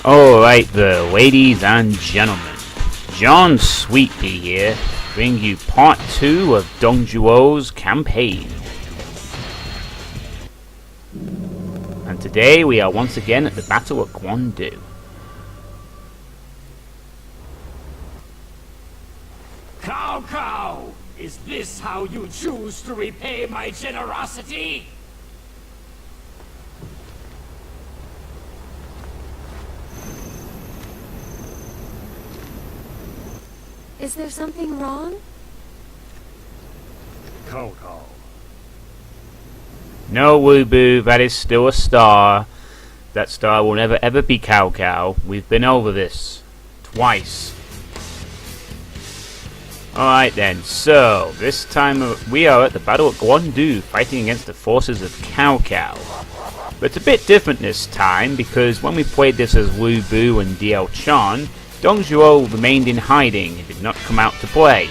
Alright the ladies and gentlemen, John Suitepee here, bring you part 2 of Dong Zhuo's campaign. And today we are once again at the Battle of Guandu. Cao Cao! Is this how you choose to repay my generosity? Is there something wrong? Cao Cao. No, Wubu, that is still a star. That star will never ever be Cao Cao. We've been over this. Twice. Alright then, so, this time we are at the Battle of Guandu, fighting against the forces of Cao Cao. But it's a bit different this time, because when we played this as Wu Bu and DL Chan, Dong Zhuo remained in hiding and did not come out to play.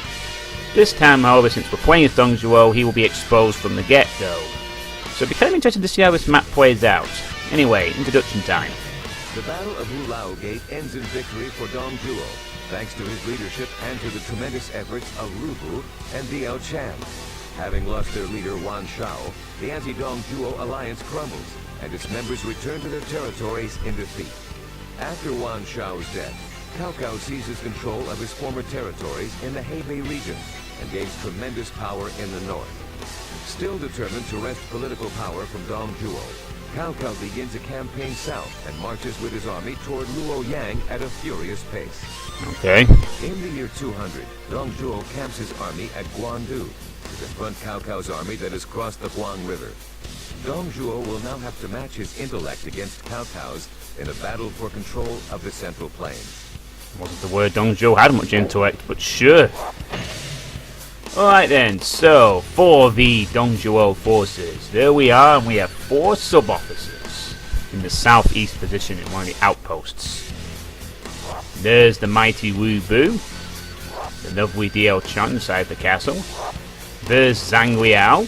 This time, however, since we're playing as Dong Zhuo, he will be exposed from the get-go. So it'll be kind of interesting to see how this map plays out. Anyway, introduction time. The Battle of Wu Lao Gate ends in victory for Dong Zhuo, thanks to his leadership and to the tremendous efforts of Lu Bu and DL Chan. Having lost their leader Wan Shao, the anti-Dong Zhuo alliance crumbles, and its members return to their territories in defeat. After Wan Shao's death, Cao Cao seizes control of his former territories in the Hebei region and gains tremendous power in the north. Still determined to wrest political power from Dong Zhuo, Cao Cao begins a campaign south and marches with his army toward Luoyang at a furious pace. Okay. In the year 200, Dong Zhuo camps his army at Guandu to confront Cao Cao's army that has crossed the Guan River. Dong Zhuo will now have to match his intellect against Cao Cao's in a battle for control of the Central Plain. Wasn't the word Dong Zhuo had much intellect, but sure. Alright then, so, for the Dong Zhuo forces, there we are, and we have 4 sub-officers in the southeast position in one of the outposts. There's the mighty Wu Bu, the lovely DL Chan inside the castle. There's Zhang Liao,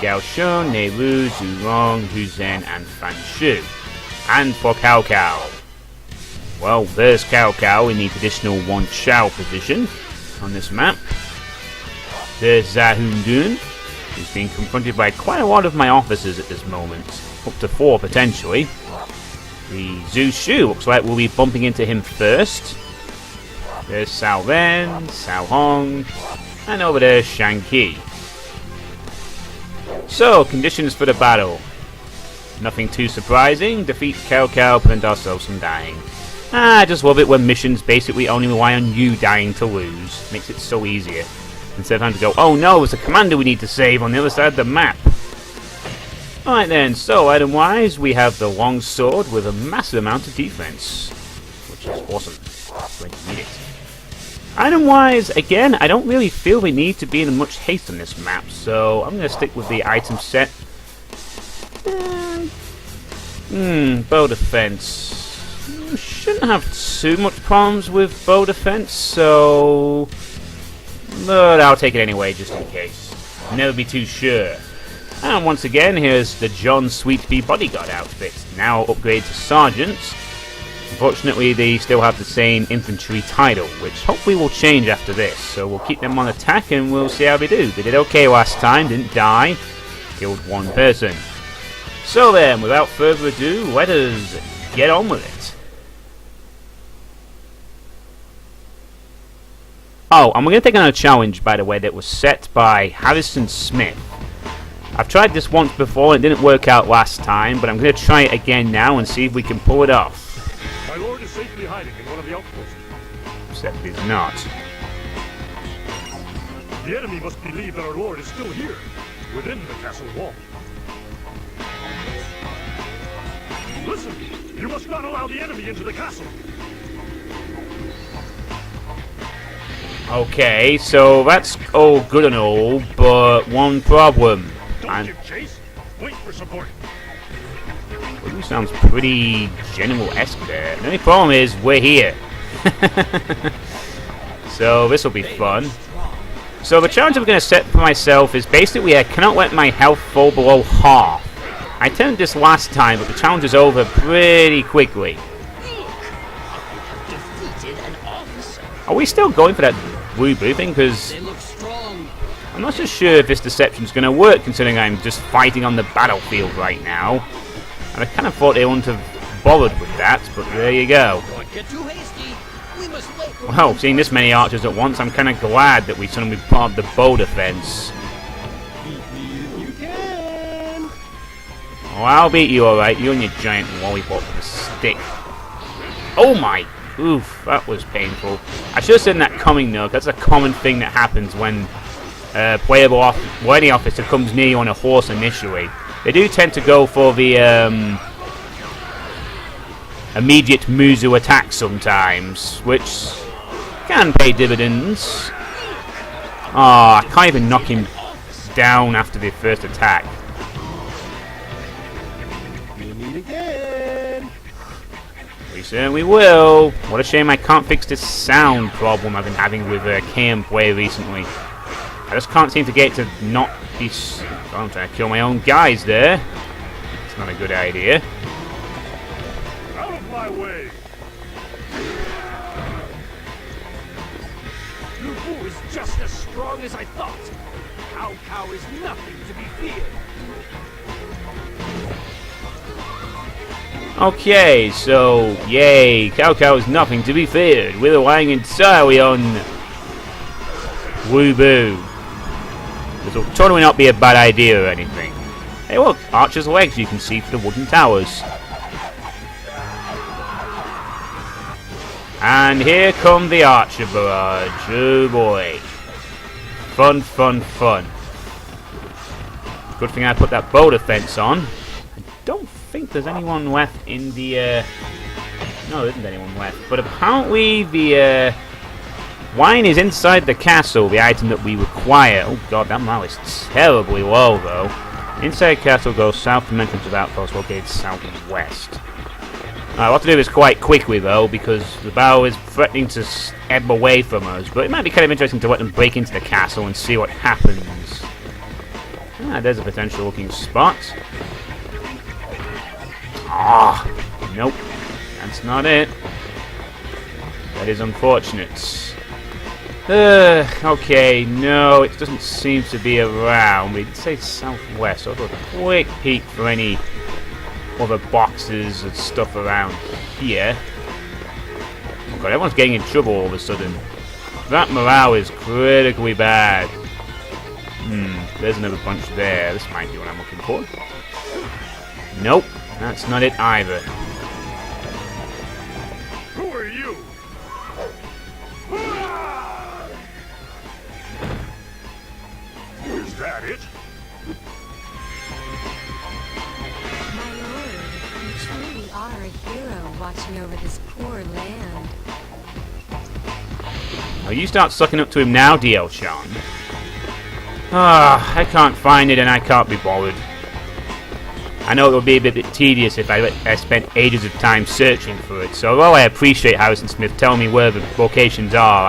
Gao Shun, Neilu, Zhulong, Huzhen, and Fan Shu. And for Cao Cao, well, there's Cao Cao in the traditional Wan Shao position on this map. There's Zahundun, who's being confronted by quite a lot of my officers at this moment, up to 4 potentially. The Zhu Shu looks like we'll be bumping into him first. There's Cao Ren, Cao Hong, and over there's Shang Qi. So, conditions for the battle. Nothing too surprising, defeat Cao Cao, prevent ourselves from dying. I just love it when missions basically only rely on you dying to lose. Makes it so easier. Instead of having to go, oh no, there's a commander we need to save on the other side of the map. Alright then, so item-wise, we have the long sword with a massive amount of defense. Which is awesome. Going to need it. Item-wise, again, I don't really feel we need to be in much haste on this map, so I'm going to stick with the item set. Bow defense. Shouldn't have too much problems with bow defense, so... but I'll take it anyway, just in case. Never be too sure. And once again, here's the John Suitepee bodyguard outfit, now upgraded to sergeants. Unfortunately, they still have the same infantry title, which hopefully will change after this, so we'll keep them on attack and we'll see how they do. They did okay last time, didn't die, killed 1 person. So then, without further ado, let us get on with it. Oh, and we're going to take on a challenge, by the way, that was set by Harrison Smith. I've tried this once before and it didn't work out last time, but I'm going to try it again now and see if we can pull it off. My lord is safely hiding in one of the outposts. Except he's not. The enemy must believe that our lord is still here, within the castle wall. Listen, you must not allow the enemy into the castle. Okay, so that's all good and all, but one problem. Don't give chase. Wait for support. Well, sounds pretty general-esque there. The only problem is we're here. So this will be fun. So the challenge I'm going to set for myself is basically I cannot let my health fall below half. I attempted this last time, but the challenge is over pretty quickly. Defeated an officer. Are we still going for that Woo-Boo thing? Because They look strong. I'm not so sure if this deception's going to work, considering I'm just fighting on the battlefield right now. And I kind of thought they wouldn't have bothered with that, but there you go. Don't get too hasty. We must wait. Well, seeing this many archers at once, I'm kind of glad that we suddenly part of the bow defense. You can. Oh, I'll beat you, alright. You and your giant lollipop with a stick. Oh my! Oof, that was painful. I should have seen that coming, though. That's a common thing that happens when any officer comes near you on a horse initially. They do tend to go for the immediate Muzu attack sometimes, which can pay dividends. Ah, I can't even knock him down after the first attack. You meet again. We certainly will. What a shame I can't fix this sound problem I've been having with KM Play recently. I just can't seem to get it to not be... I'm trying to kill my own guys there. It's not a good idea. Out of my way. Lu Bu is just as strong as I thought. Cao Cao is nothing to be feared. Okay, so, yay, Cao Cao is nothing to be feared. We're relying entirely on Woo-Boo. This will totally not be a bad idea or anything. Hey look, Archer's legs you can see for the wooden towers. And here come the Archer barrage. Oh boy. Fun, fun, fun. Good thing I put that bow defense on. I don't think there's anyone left in the... No, there isn't anyone left. But apparently the wine is inside the castle, the item that we require. Oh god, that morale is terribly low though. Inside castle goes south from entrance of outpost located south and west. I'll have to do this quite quickly though, because the bow is threatening to ebb away from us. But it might be kind of interesting to let them break into the castle and see what happens. Ah, there's a potential looking spot. Ah, nope, that's not it. That is unfortunate. Okay, no, it doesn't seem to be around. We did say southwest, so I'll do a quick peek for any other boxes and stuff around here. Oh god, everyone's getting in trouble all of a sudden. That morale is critically bad. There's another bunch there. This might be what I'm looking for. Nope, that's not it either. Who are you? Is that it? My lord, you truly are a hero watching over this poor land. Oh, you start sucking up to him now, DL Sean. Ah, I can't find it and I can't be bothered. I know it would be a bit tedious if I spent ages of time searching for it, so although I appreciate Harrison Smith telling me where the locations are,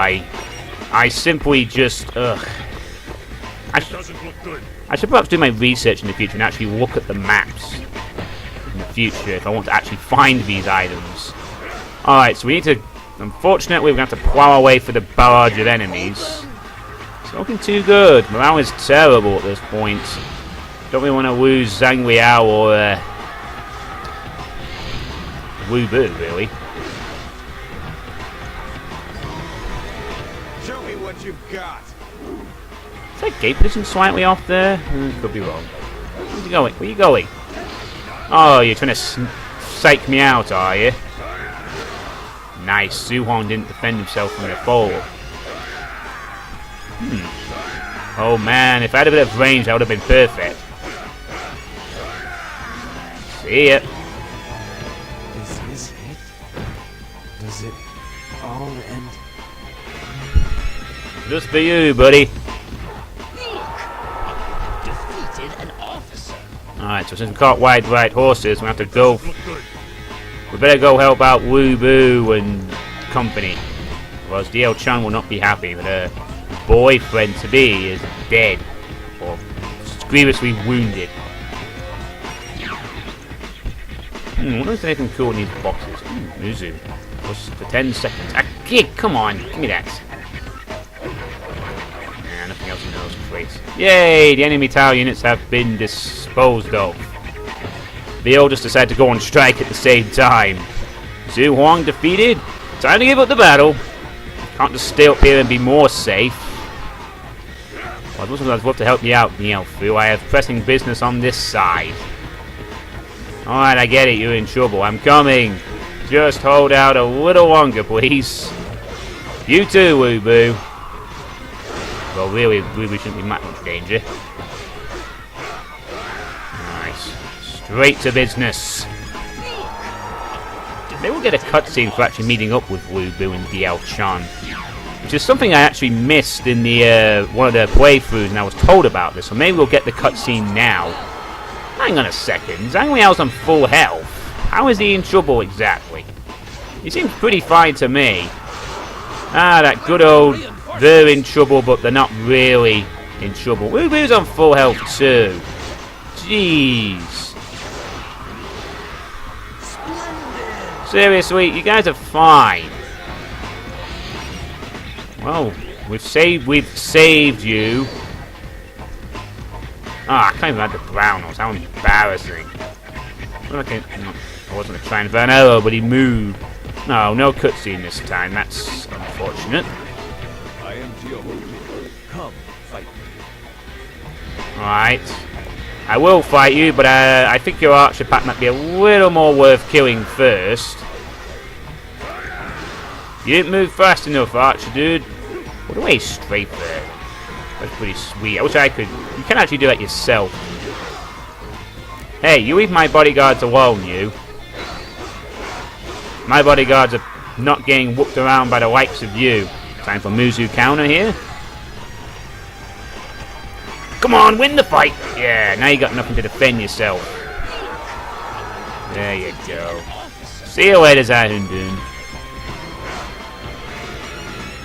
I simply just, Doesn't look good. I should perhaps do my research in the future and actually look at the maps in the future if I want to actually find these items. Alright, so we need to, unfortunately we're going to have to plow our way for the barrage of enemies. It's not looking too good. Morale is terrible at this point. Don't really want to lose Zhang Liao or Woo-Boo, really. Show me what you've got. Is that gate position slightly off there? Could be wrong. Where you going? Where you going? Oh, you're trying to psych me out, are you? Nice. Su-Hong didn't defend himself from the fall. Oh man, if I had a bit of range, that would have been perfect. See ya. Is this it? Does it all end? Just for you, buddy. Defeated an officer. Alright, so since we can't ride horses, we have to go. Look good. We better go help out Woo-Boo and company. Otherwise, DL Chun will not be happy that her boyfriend-to-be is dead or grievously wounded. What if there's anything cool in these boxes? Muzu. Just for 10 seconds. Come on, give me that. Nah, nothing else in those crates. Yay! The enemy tower units have been disposed of. They all just decided to go on strike at the same time. Zhu Huang defeated. Time to give up the battle. Can't just stay up here and be more safe. Well, I'd love to help you out, Nielfu. I have pressing business on this side. Alright, I get it. You're in trouble. I'm coming. Just hold out a little longer, please. You too, Wu Bu. Well, really, we shouldn't be in much danger. Nice. Straight to business. Maybe we'll get a cutscene for actually meeting up with Wu Bu and Diao Chan, which is something I actually missed in the one of the playthroughs, and I was told about this. So maybe we'll get the cutscene now. Hang on a second. Zhang Liao's on full health. How is he in trouble exactly? He seems pretty fine to me. Ah, that good old, they're in trouble, but they're not really in trouble. Wu Bu's on full health too. Jeez. Seriously, you guys are fine. Well, we've saved you. Ah, I can't even add the brown nose. How embarrassing. I wasn't going to try and burn arrow, but he moved. No cutscene this time. That's unfortunate. I am Zhuo. Come, fight me. Alright. I will fight you, but I think your archer pack might be a little more worth killing first. You didn't move fast enough, archer dude. What a way straight there. That's pretty sweet. I wish I could. You can actually do that yourself. Hey, you leave my bodyguards alone, you. My bodyguards are not getting whooped around by the likes of you. Time for Muzu counter here. Come on, win the fight! Yeah, now you got nothing to defend yourself. There you go. See you later, Zahundun.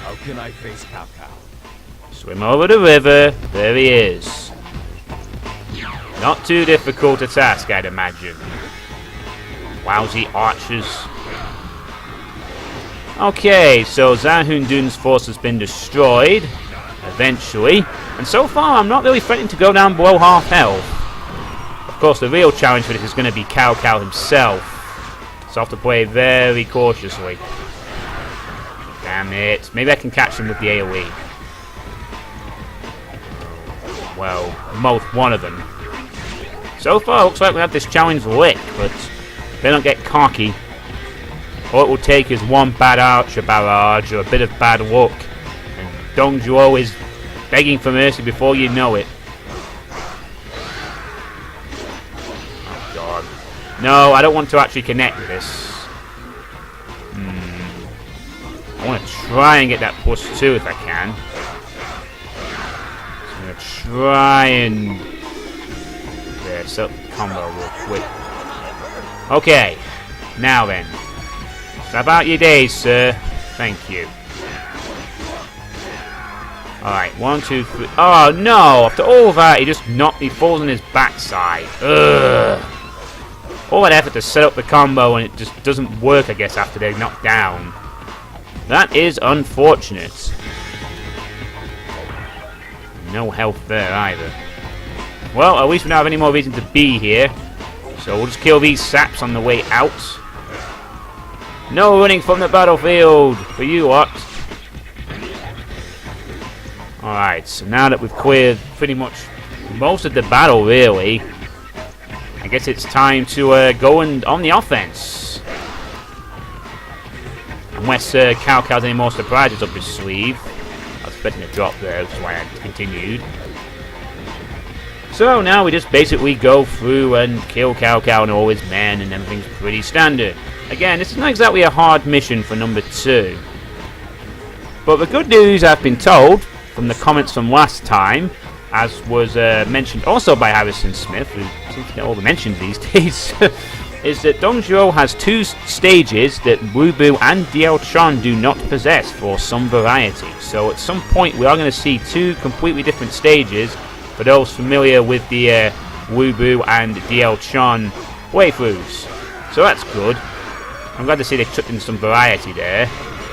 How can I face Cao Cao? Swim over the river. There he is. Not too difficult a task, I'd imagine. Lousy archers. Okay, so Zahundun's force has been destroyed. Eventually. And so far, I'm not really threatening to go down below half health. Of course, the real challenge for this is going to be Cao Cao himself. So I have to play very cautiously. Damn it. Maybe I can catch him with the AoE. Well, one of them. So far, looks like we have this challenge licked, but they don't get cocky. All it will take is one bad archer barrage or a bit of bad luck. And Dong Zhuo is begging for mercy before you know it. Oh god. No, I don't want to actually connect this. I want to try and get that +2 if I can. So I'm going to try and... There, set up the combo real quick. Okay. Now then. So about your days, sir. Thank you. Alright, 1, 2, 3. Oh no! After all that, he just knocked me, falls on his backside. Ugh. All that effort to set up the combo and it just doesn't work, I guess, after they're knocked down. That is unfortunate. No health there either. Well, at least we don't have any more reason to be here. So we'll just kill these saps on the way out. No running from the battlefield for you lot. Alright, so now that we've cleared pretty much most of the battle, really, I guess it's time to go on the offense. Unless Cao Cao's any more surprises up his sleeve. I was expecting a drop there, which is why I continued. So now we just basically go through and kill Cao Cao and all his men, and everything's pretty standard. Again, this is not exactly a hard mission for number 2. But the good news, I've been told, from the comments from last time, as was mentioned also by Harrison Smith, who seems to get all the mentions these days, is that Dong Zhuo has 2 stages that Wu Bu and Diao Chan do not possess for some variety. So at some point we are going to see 2 completely different stages for those familiar with the Wu Bu and Diao Chan playthroughs. So that's good. I'm glad to see they took in some variety there.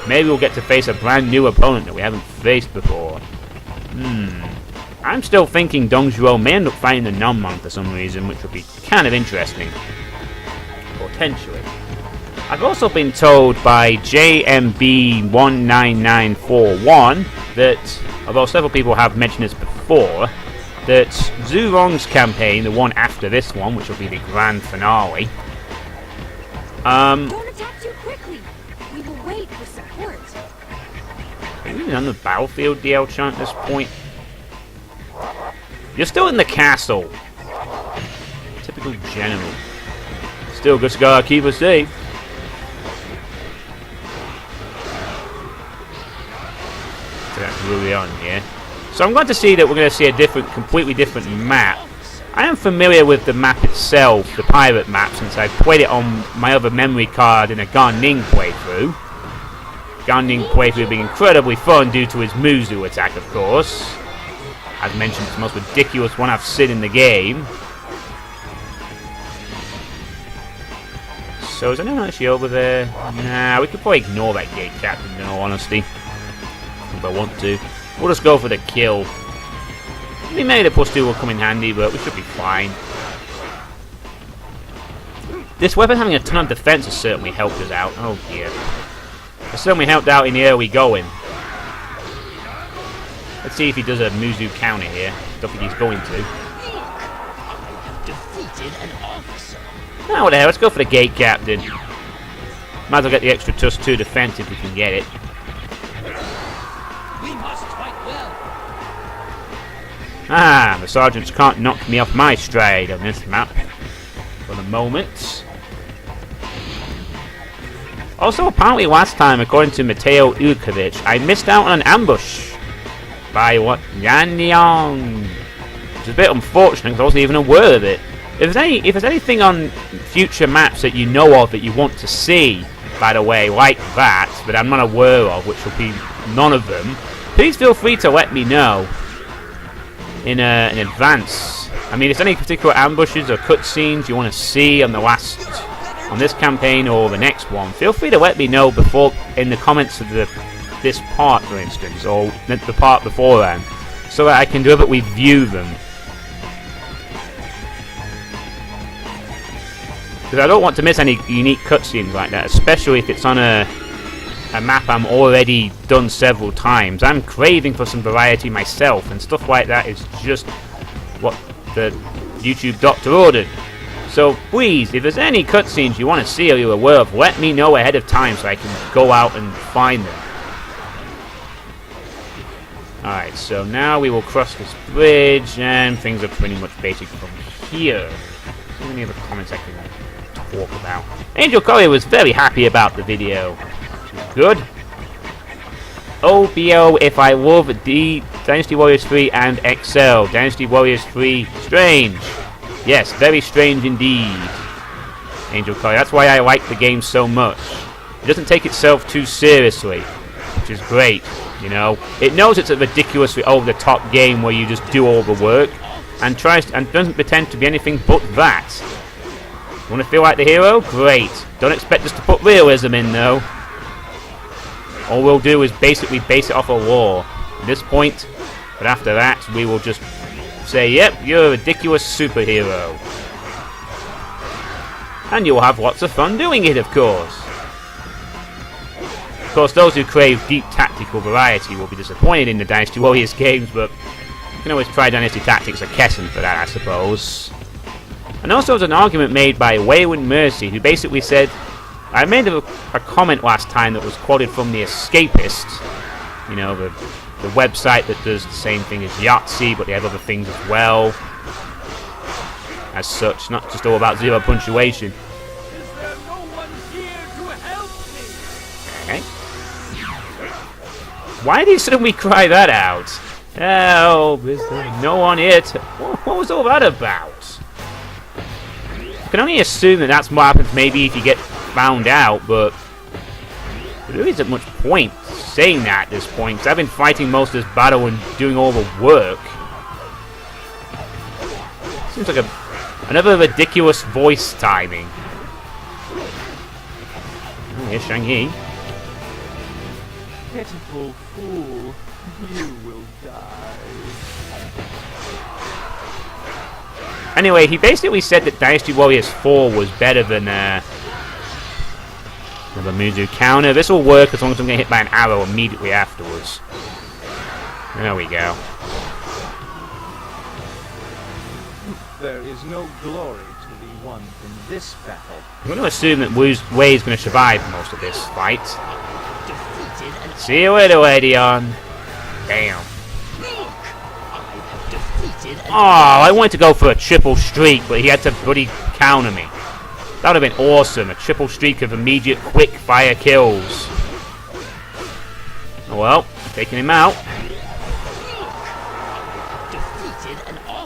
Maybe we'll get to face a brand new opponent that we haven't faced before. I'm still thinking Dong Zhuo may end up fighting the non-mon for some reason, which would be kind of interesting. Potentially. I've also been told by JMB19941 that, although several people have mentioned this before, that Zhu Rong's campaign, the one after this one, which will be the grand finale, Don't attack too quickly. We will wait for support. are you even on the battlefield, DL Chan, at this point? You're still in the castle. Typical general. Still just gotta keep us safe. So that's really on here. So I'm glad to see that we're going to see a completely different map. I am familiar with the map itself, the pirate map, since I played it on my other memory card in a Guandu playthrough. Guandu playthrough being incredibly fun due to his Muzu attack, of course. As mentioned, it's the most ridiculous one I've seen in the game. So is anyone actually over there? Nah, we could probably ignore that gate captain in all honesty. If I want to. We'll just go for the kill. Maybe the +2 will come in handy, but we should be fine. This weapon having a ton of defense has certainly helped us out. Oh dear. It's certainly helped out in the early going. Let's see if he does a Muzu counter here. Don't think he's going to. Oh, what the hell, let's go for the gate captain. Might as well get the extra +2 defense if we can get it. Ah, the sergeants can't knock me off my stride on this map for the moment. Also, apparently last time, according to Mateo Ilkovic, I missed out on an ambush by Yan Yang. Which is a bit unfortunate because I wasn't even aware of it. If there's anything on future maps that you know of that you want to see, by the way, like that I'm not aware of, which will be none of them, please feel free to let me know in advance. I mean, if there's any particular ambushes or cutscenes you want to see on this campaign or the next one, feel free to let me know before in the comments of this part, for instance, or the part beforehand, so that I can deliberately view them. Because I don't want to miss any unique cutscenes like that, especially if it's on a map I'm already done several times. I'm craving for some variety myself, and stuff like that is just what the YouTube doctor ordered. So please, if there's any cutscenes you want to see or you're aware of, let me know ahead of time so I can go out and find them. Alright, so now we will cross this bridge, and things are pretty much basic from here. So any other comments I can talk about? Angel Courier was very happy about the video. Good. OBO if I love the Dynasty Warriors 3 and XL. Dynasty Warriors 3 strange. Yes, very strange indeed. Angel Courier. That's why I like the game so much. It doesn't take itself too seriously, which is great, you know. It knows it's a ridiculously over-the-top game where you just do all the work and doesn't pretend to be anything but that. You want to feel like the hero? Great. Don't expect us to put realism in, though. All we'll do is basically base it off a lore at this point, but after that we will just say, yep, you're a ridiculous superhero. And you'll have lots of fun doing it, of course. Of course, those who crave deep tactical variety will be disappointed in the Dynasty Warriors games, but you can always try Dynasty Tactics or Kessen for that, I suppose. And also there's an argument made by Wayward Mercy, who basically said, I made a comment last time that was quoted from The Escapist, you know, the website that does the same thing as Yahtzee, but they have other things as well. As such, not just all about zero punctuation. Is there no one here to help me? Okay. Why did he suddenly cry that out? Help! Is there no one here to... What was all that about? I can only assume that that's what happens maybe if you get found out, but there really isn't much point saying that at this point, because I've been fighting most of this battle and doing all the work. Seems like another ridiculous voice timing. Here's Shang-Yi. Pitiful fool, you will die. Anyway, he basically said that Dynasty Warriors 4 was better than another Muzu counter. This will work as long as I'm getting hit by an arrow immediately afterwards. There we go. There is no glory to be won from this battle. I'm going to assume that Wei is going to survive most of this fight. See you later, Dion. Damn. Oh, I wanted to go for a triple streak, but he had to bloody counter me. That would have been awesome. A triple streak of immediate quick fire kills. Oh well, taking him out.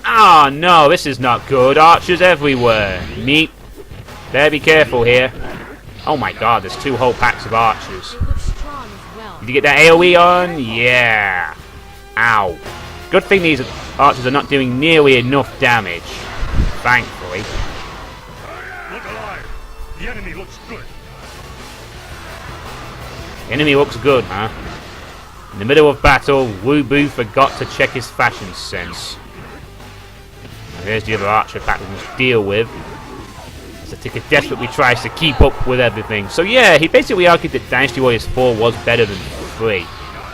Ah, no, this is not good. Archers everywhere. Meat. Better be careful here. Oh my god, there's 2 whole packs of archers. They look strong as well. Did you get that AoE on? Yeah. Ow. Good thing these archers are not doing nearly enough damage. Thankfully. Look alive. The enemy looks good. The enemy looks good, huh? In the middle of battle, Wu Bu forgot to check his fashion sense. Now here's the other archer pack we must deal with. Satika desperately tries to keep up with everything. So yeah, he basically argued that Dynasty Warriors 4 was better than 3.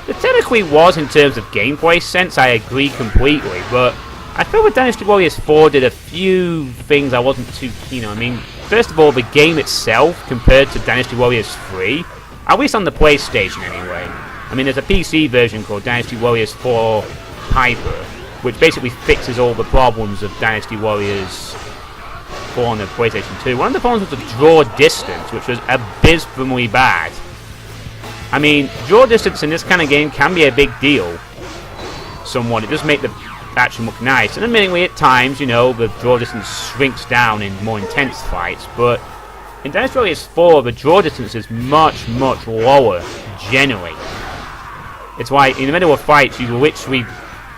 It technically was in terms of gameplay sense, I agree completely, but I feel that Dynasty Warriors 4 did a few things I wasn't too keen on. I mean, first of all, the game itself compared to Dynasty Warriors 3, at least on the PlayStation anyway. I mean, there's a PC version called Dynasty Warriors 4 Hyper, which basically fixes all the problems of Dynasty Warriors 4 on the PlayStation 2. One of the problems was the draw distance, which was abysmally bad. I mean, draw distance in this kind of game can be a big deal, somewhat. It does make the action look nice, and admittedly at times, you know, the draw distance shrinks down in more intense fights, but in Dynasty Warriors 4, the draw distance is much, much lower, generally. It's why, in the middle of fights, you literally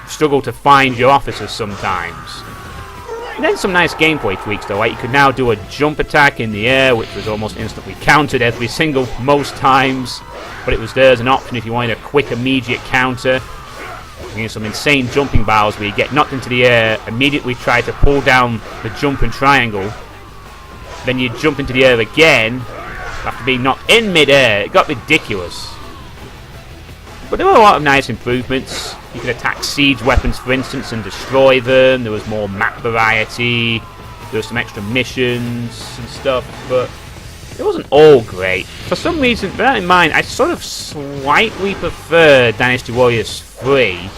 struggle to find your officers sometimes. And then some nice gameplay tweaks though, like you could now do a jump attack in the air, which was almost instantly countered most times, but it was there as an option if you wanted a quick immediate counter. You know, some insane jumping battles where you get knocked into the air, immediately try to pull down the jump and triangle, then you jump into the air again after being knocked in mid-air. It got ridiculous. But there were a lot of nice improvements. You could attack siege weapons, for instance, and destroy them. There was more map variety. There were some extra missions and stuff, but it wasn't all great. For some reason, bear in mind, I sort of slightly prefer Dynasty Warriors 3,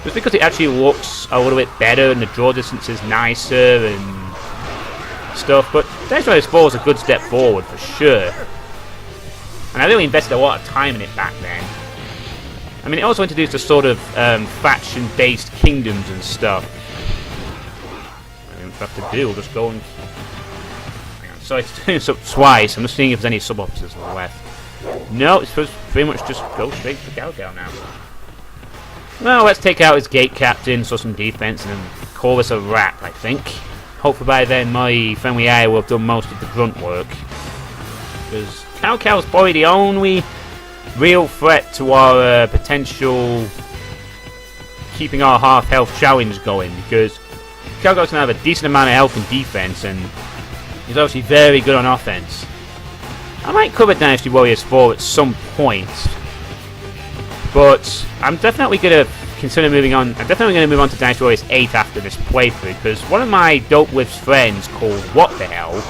just because it actually looks a little bit better and the draw distance is nicer and stuff. But Dynasty Warriors 4 is a good step forward for sure. And I really invested a lot of time in it back then. I mean, it also introduced a sort of faction-based kingdoms and stuff. I don't have to do, we'll just go and... Hang on, sorry to do this up twice. I'm just seeing if there's any sub-officers left. No, it's supposed to pretty much just go straight for Cao Cao now. Well, let's take out his gate captain, so some defense, and then call this a wrap, I think. Hopefully by then my friendly AI will have done most of the grunt work. Because Cao Cao's probably the only real threat to our potential keeping our half-health challenge going, because Cao Cao's going to have a decent amount of health and defense, and he's obviously very good on offense. I might cover Dynasty Warriors 4 at some point, but I'm definitely going to consider moving on. I'm definitely going to move on to Dynasty Warriors 8 after this playthrough, because one of my Dope Whiff's friends called What the Hell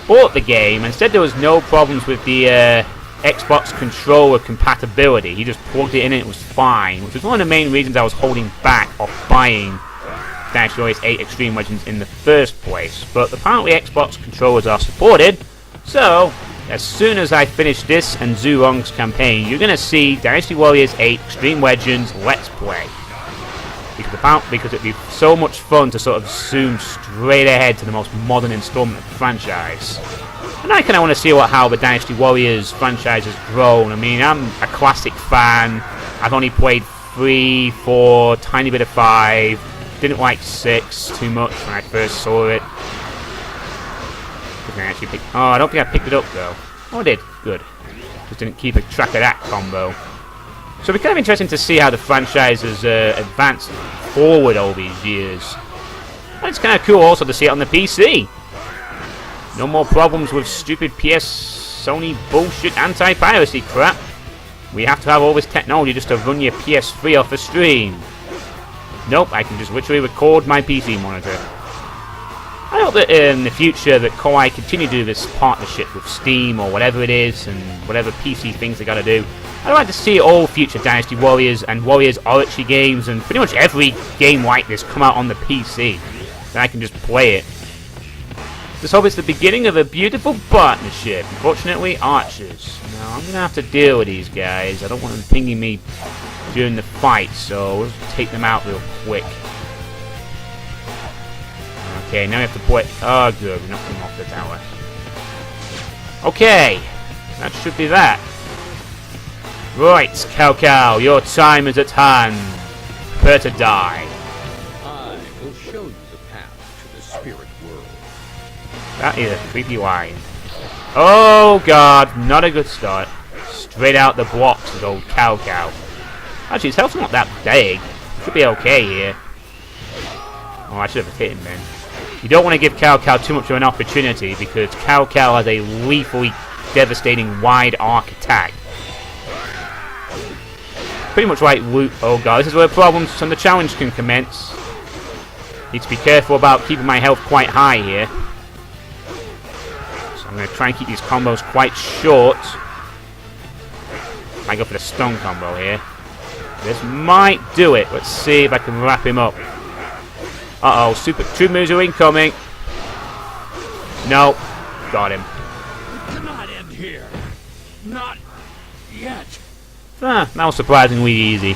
bought the game and said there was no problems with the Xbox controller compatibility. He just plugged it in and it was fine, which was one of the main reasons I was holding back off buying Dynasty Warriors 8 Extreme Legends in the first place. But apparently Xbox controllers are supported, so as soon as I finish this and Zhu Rong's campaign, you're going to see Dynasty Warriors 8 Extreme Legends Let's Play. Because it'd be so much fun to sort of zoom straight ahead to the most modern installment of the franchise. And I kind of want to see how the Dynasty Warriors franchise has grown. I mean, I'm a classic fan. I've only played 3, 4, tiny bit of 5. Didn't like 6 too much when I first saw it. I don't think I picked it up though. Oh, I did. Good. Just didn't keep a track of that combo. So it'll be kind of interesting to see how the franchise has advanced forward all these years. And it's kind of cool also to see it on the PC. No more problems with stupid Sony bullshit anti-piracy crap. We have to have all this technology just to run your PS3 off a stream. Nope, I can just literally record my PC monitor. I hope that in the future that Koei continue to do this partnership with Steam or whatever it is, and whatever PC things they gotta do. I'd like to see all future Dynasty Warriors and Warriors Orochi games and pretty much every game like this come out on the PC. Then I can just play it. Just hope it's the beginning of a beautiful partnership. Unfortunately, archers. Now, I'm gonna have to deal with these guys. I don't want them pinging me during the fight, so we'll just take them out real quick. Okay, now we have to play. Oh, good. We knocked him off the tower. Okay, that should be that. Right, Cao Cao, your time is at hand. Prepare to die. I will show you the path to the spirit world. That is a creepy line. Oh god, not a good start. Straight out the blocks with old Cao Cao. Actually, his health's not that big. Should be okay here. Oh, I should have hit him then. You don't want to give Cao Cao too much of an opportunity because Cao Cao has a lethally devastating wide arc attack. Pretty much like Wu. Oh god, this is where problems from the challenge can commence. Need to be careful about keeping my health quite high here. So I'm going to try and keep these combos quite short. Might go for the stun combo here. This might do it. Let's see if I can wrap him up. Uh-oh, super true moves are incoming. No, got him. Cannot end here. Not yet. Ah, that was surprisingly easy.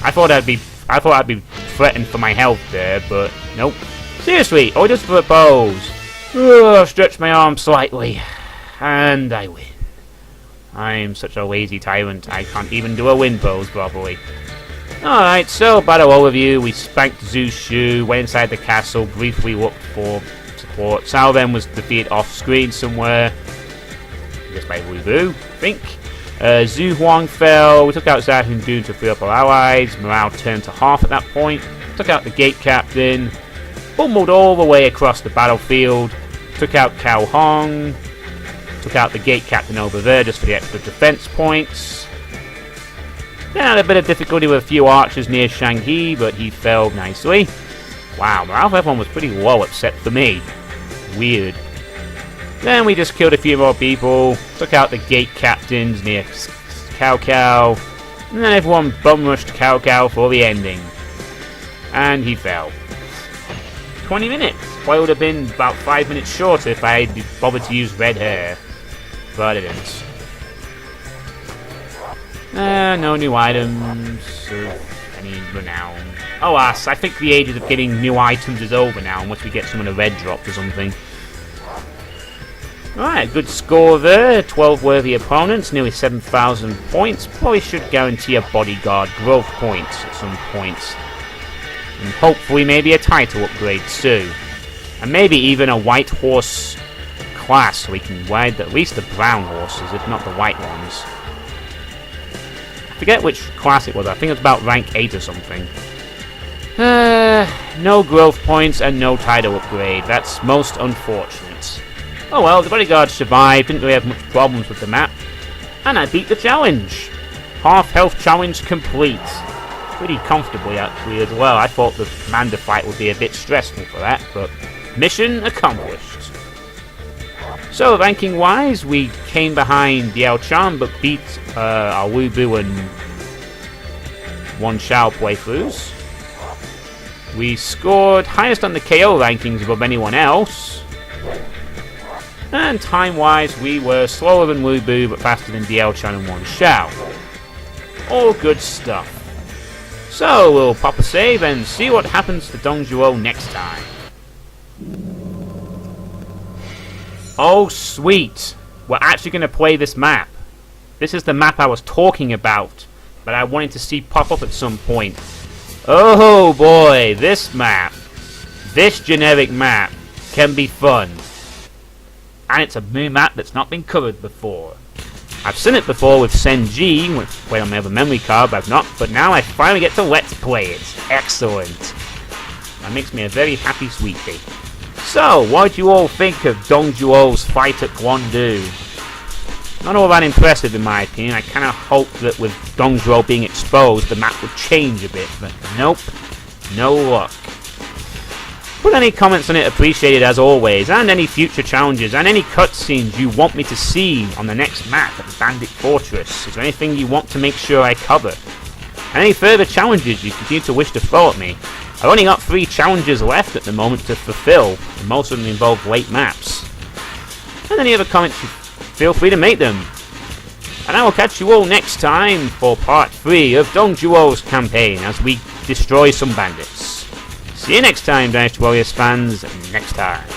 I thought I'd be threatened for my health there, but nope. Seriously, or just for a pose. I've stretched my arm slightly, and I win. I'm such a lazy tyrant, I can't even do a win pose properly. Alright, so battle overview. We spanked Zhu's Shu, went inside the castle, briefly looked for support. Cao then was defeated off screen somewhere. I guess by Wubu, I think. Zhu Huang fell, we took out Zha Hundu to free up our allies, morale turned to half at that point, took out the gate captain, bumbled all the way across the battlefield, took out Cao Hong, took out the gate captain over there just for the extra defense points. Then had a bit of difficulty with a few archers near Shanghi, but he fell nicely. Wow, morale of everyone was pretty low except for me. Weird. Then we just killed a few more people, took out the gate captains near Cao Cao, and then everyone bum rushed Cao Cao for the ending. And he fell. 20 minutes. Well, it would have been about 5 minutes shorter if I had bothered to use red hair. But I didn't. No new items of any renown. Oh, I think the ages of getting new items is over now, unless we get some of the red drops or something. Alright, good score there. 12 worthy opponents, nearly 7,000 points. Probably should guarantee a bodyguard growth points at some points. And hopefully maybe a title upgrade too. And maybe even a white horse class so we can ride at least the brown horses, if not the white ones. I forget which class it was. I think it was about rank 8 or something. No growth points and no title upgrade. That's most unfortunate. Oh well, the bodyguard survived, didn't really have much problems with the map. And I beat the challenge! Half health challenge complete. Pretty comfortably actually as well. I thought the commander fight would be a bit stressful for that, but mission accomplished. So ranking wise, we came behind Diao Chan but beat our Wubu and Wan Shao playthroughs. We scored highest on the KO rankings above anyone else. And time-wise, we were slower than Wubu, but faster than Diao Chan and Wan Shao. All good stuff. So, we'll pop a save and see what happens to Dong Zhuo next time. Oh, sweet! We're actually going to play this map. This is the map I was talking about, but I wanted to see pop up at some point. Oh boy, this map, this generic map, can be fun. And it's a new map that's not been covered before. I've seen it before with Senji, when on my other memory card, but I've not. But now I finally get to let's play it. Excellent. That makes me a very happy Suitepee. So, what do you all think of Dong Zhuo's fight at Guandu? Not all that impressive in my opinion. I kind of hoped that with Dong Zhuo being exposed, the map would change a bit, but nope, no luck. Put any comments on it appreciated as always, and any future challenges, and any cutscenes you want me to see on the next map at the Bandit Fortress. Is there anything you want to make sure I cover? And any further challenges you continue to wish to throw at me? I've only got 3 challenges left at the moment to fulfill, and most of them involve late maps. And any other comments, feel free to make them. And I will catch you all next time for part 3 of Dong Zhuo's campaign as we destroy some bandits. See you next time, Dynasty Warriors fans, next time.